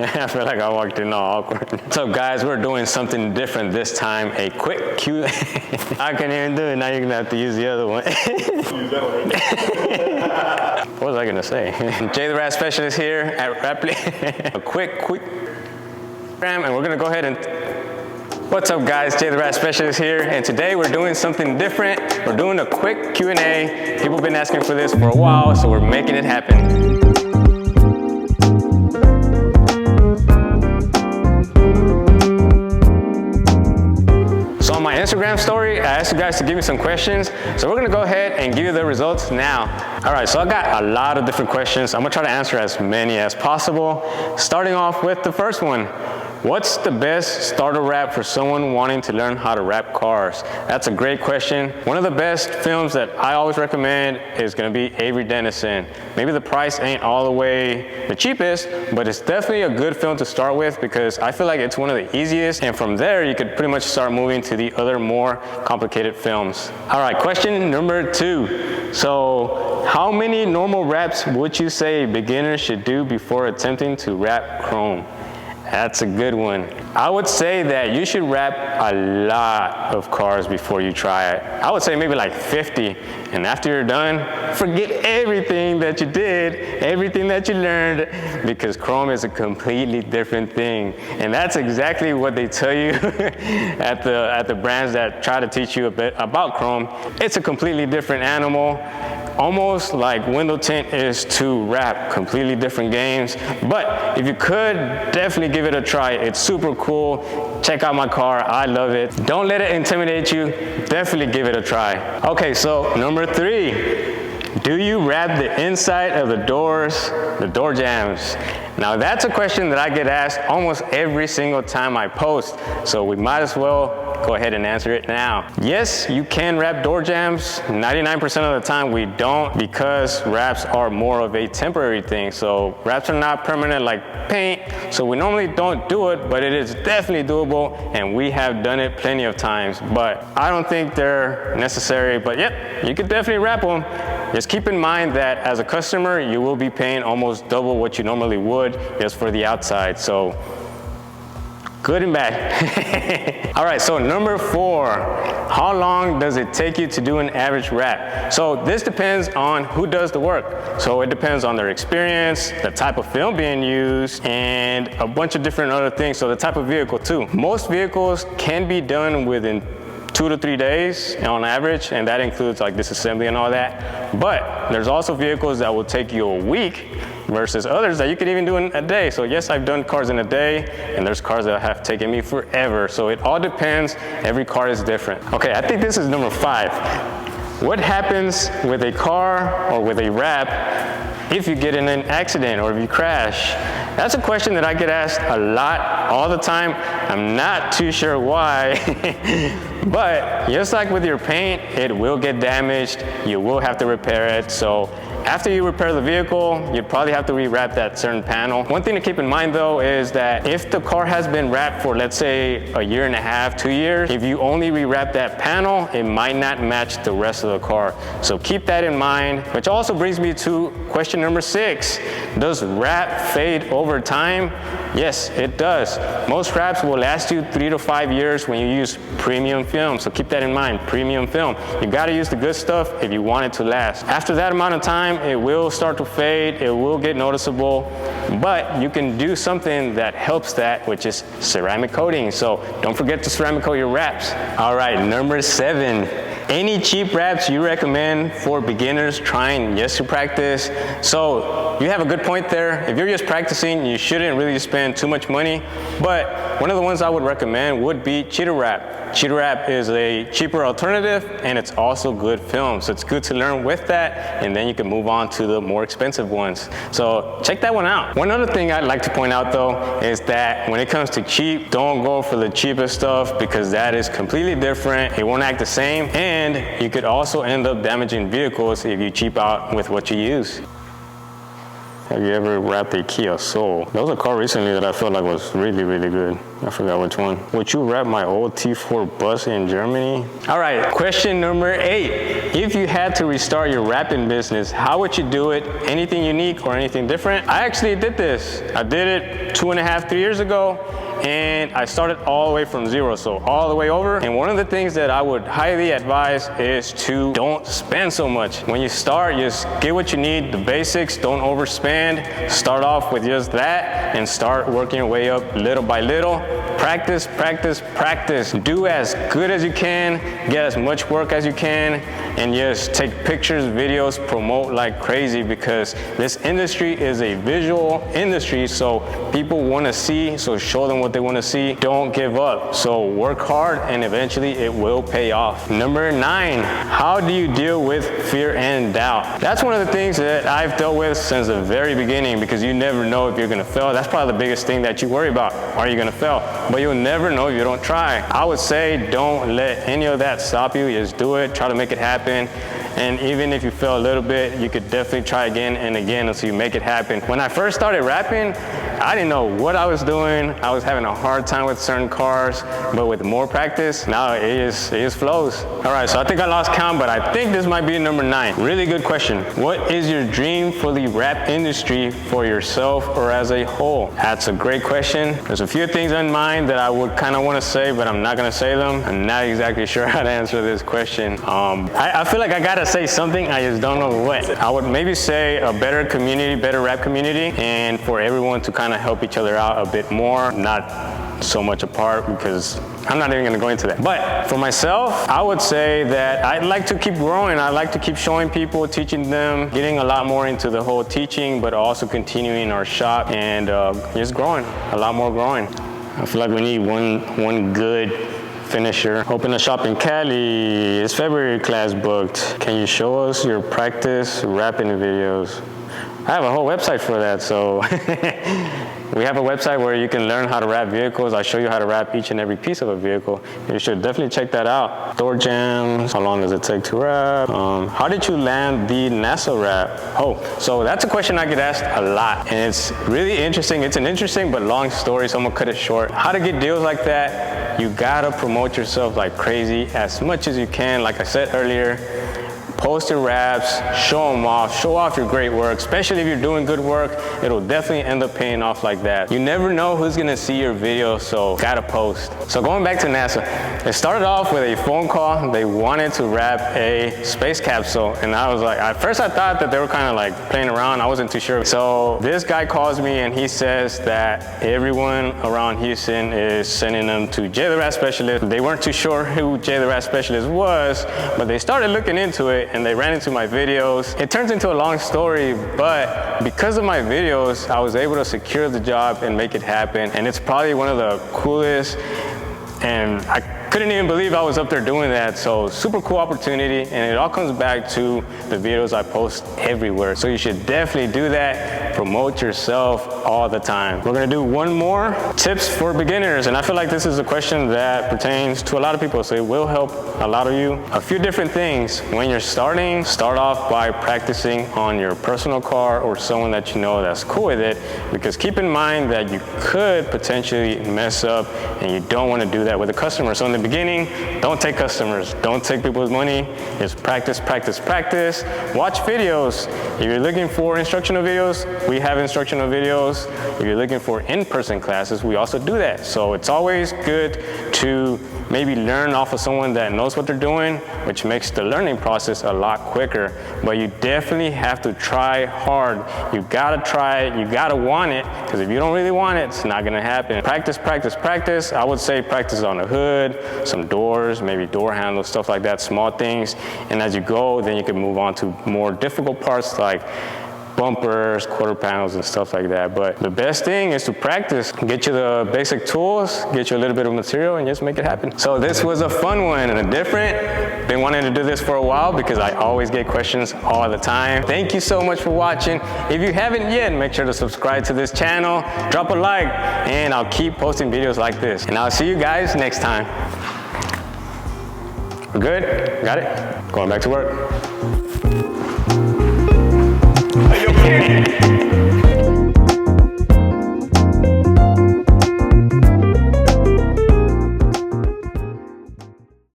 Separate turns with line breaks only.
I feel like I walked in all awkward. What's up, guys? We're doing something different this time. A quick Q. I couldn't even do it. Now you're gonna have to use the other one. What was I gonna say? Jay the Rat Specialist here at Raply. A quick and we're gonna go ahead and. What's up, guys? Jay the Rat Specialist here, and today we're doing something different. We're doing a quick Q&A. People have been asking for this for a while, so we're making it happen. So on my Instagram story, I asked you guys to give me some questions. So we're gonna go ahead and give you the results now. All right, so I got a lot of different questions. I'm gonna try to answer as many as possible. Starting off with the first one. What's the best starter wrap for someone wanting to learn how to wrap cars? That's a great question. One of the best films that I always recommend is gonna be Avery Dennison. Maybe the price ain't all the way the cheapest, but it's definitely a good film to start with because I feel like it's one of the easiest, and from there you could pretty much start moving to the other more complicated films. All right, question number 2. So how many normal wraps would you say beginners should do before attempting to wrap chrome? That's a good one. I would say that you should wrap a lot of cars before you try it. I would say maybe like 50. And after you're done, forget everything that you did, everything that you learned, because chrome is a completely different thing. And that's exactly what they tell you at the brands that try to teach you a bit about chrome. It's a completely different animal. Almost like window tint is to wrap, completely different games. But if you could, definitely give it a try. It's super cool. Check out my car, I love it. Don't let it intimidate you, definitely give it a try. Okay, so number 3, do you wrap the inside of the doors, the door jambs? Now that's a question that I get asked almost every single time I post, so we might as well go ahead and answer it now. Yes, you can wrap door jambs. 99% of the time we don't, because wraps are more of a temporary thing. So wraps are not permanent like paint, so we normally don't do it, but it is definitely doable, and we have done it plenty of times. But I don't think they're necessary, but yep, you could definitely wrap them. Just keep in mind that as a customer, you will be paying almost double what you normally would just for the outside. So good and bad. All right, so number 4, how long does it take you to do an average wrap? So this depends on who does the work. So it depends on their experience, the type of film being used, and a bunch of different other things. So the type of vehicle too. Most vehicles can be done within 2 to 3 days on average, and that includes like disassembly and all that. But there's also vehicles that will take you a week versus others that you could even do in a day. So yes, I've done cars in a day, and there's cars that have taken me forever. So it all depends, every car is different. Okay, I think this is number 5. What happens with a car or with a wrap if you get in an accident or if you crash? That's a question that I get asked a lot, all the time. I'm not too sure why, but just like with your paint, it will get damaged. You will have to repair it. So after you repair the vehicle, you'd probably have to rewrap that certain panel. One thing to keep in mind though is that if the car has been wrapped for, let's say, a year and a half, 2 years, if you only rewrap that panel, it might not match the rest of the car. So keep that in mind, which also brings me to question number 6. Does wrap fade over time? Yes, it does. Most wraps will last you 3 to 5 years when you use premium film. So keep that in mind, premium film. You gotta use the good stuff if you want it to last. After that amount of time, it will start to fade, it will get noticeable, but you can do something that helps that, which is ceramic coating. So don't forget to ceramic coat your wraps. All right, number 7. Any cheap wraps you recommend for beginners trying just to practice? So you have a good point there. If you're just practicing, you shouldn't really spend too much money, but one of the ones I would recommend would be cheetah wrap. Cheetah wrap is a cheaper alternative, and it's also good film. So it's good to learn with that, and then you can move on to the more expensive ones. So check that one out. One other thing I'd like to point out though is that when it comes to cheap, don't go for the cheapest stuff, because that is completely different. It won't act the same, and you could also end up damaging vehicles if you cheap out with what you use. Have you ever rapped a Kia Soul? There was a car recently that I felt like was really, really good. I forgot which one. Would you rap my old T4 bus in Germany? All right, question number 8. If you had to restart your rapping business, how would you do it? Anything unique or anything different? I actually did this. I did it 2.5, 3 years ago. And I started all the way from zero, so all the way over. And one of the things that I would highly advise is to don't spend so much. When you start, just get what you need, the basics, don't overspend. Start off with just that and start working your way up little by little. Practice, practice, practice. Do as good as you can, get as much work as you can, and just take pictures, videos, promote like crazy, because this industry is a visual industry, so people want to see, so show them what they want to see. Don't give up. So work hard and eventually it will pay off. Number 9, how do you deal with fear and doubt? That's one of the things that I've dealt with since the very beginning, because you never know if you're going to fail. That's probably the biggest thing that you worry about. Are you going to fail? But you'll never know if you don't try. I would say don't let any of that stop you. Just do it. Try to make it happen. And even if you fail a little bit, you could definitely try again and again until you make it happen. When I first started rapping, I didn't know what I was doing. I was having a hard time with certain cars, but with more practice, now it just flows. All right, so I think I lost count, but I think this might be number 9. Really good question. What is your dream for the rap industry for yourself or as a whole? That's a great question. There's a few things in mind that I would kind of want to say, but I'm not going to say them. I'm not exactly sure how to answer this question. I feel like I got to say something, I just don't know what. I would maybe say a better community, better rap community, and for everyone to kind of help each other out a bit more, not so much apart, because I'm not even going to go into that. But for myself, I would say that I'd like to keep growing. I'd like to keep showing people, teaching them, getting a lot more into the whole teaching, but also continuing our shop and just growing, a lot more growing. I feel like we need one good finisher. Open a shop in Cali. It's February class booked. Can you show us your practice rapping videos? I have a whole website for that, so we have a website where you can learn how to wrap vehicles. I show you how to wrap each and every piece of a vehicle. You should definitely check that out. Door jams, how long does it take to wrap? How did you land the NASA wrap? Oh, so that's a question I get asked a lot, and it's really interesting. It's an interesting but long story, so I'm gonna cut it short. How to get deals like that? You gotta promote yourself like crazy as much as you can. Like I said earlier, post your raps, show them off, show off your great work, especially if you're doing good work. It'll definitely end up paying off like that. You never know who's gonna see your video, so gotta post. So going back to NASA, it started off with a phone call. They wanted to wrap a space capsule, and I was like, at first I thought that they were kind of like playing around. I wasn't too sure. So this guy calls me and he says that everyone around Houston is sending them to Jay the Rap Specialist. They weren't too sure who Jay the Rap Specialist was, but they started looking into it and they ran into my videos. It turns into a long story, but because of my videos, I was able to secure the job and make it happen. And it's probably one of the coolest, and I couldn't even believe I was up there doing that. So super cool opportunity, and it all comes back to the videos I post everywhere. So you should definitely do that. Promote yourself all the time. We're gonna do one more, tips for beginners. And I feel like this is a question that pertains to a lot of people, so it will help a lot of you. A few different things. When you're starting, start off by practicing on your personal car or someone that you know that's cool with it, because keep in mind that you could potentially mess up and you don't wanna do that with a customer. So in the beginning, don't take customers, don't take people's money. Just practice, practice, practice. Watch videos. If you're looking for instructional videos, we have instructional videos. If you're looking for in-person classes, we also do that. So it's always good to maybe learn off of someone that knows what they're doing, which makes the learning process a lot quicker. But you definitely have to try hard. You gotta try it, you gotta want it, because if you don't really want it, it's not gonna happen. Practice, practice, practice. I would say practice on the hood, some doors, maybe door handles, stuff like that, small things. And as you go, then you can move on to more difficult parts like bumpers, quarter panels, and stuff like that. But the best thing is to practice. Get you the basic tools, get you a little bit of material, and just make it happen. So this was a fun one and a different. Been wanting to do this for a while because I always get questions all the time. Thank you so much for watching. If you haven't yet, make sure to subscribe to this channel, drop a like, and I'll keep posting videos like this. And I'll see you guys next time. We're good? Got it? Going back to work. Hey, yo.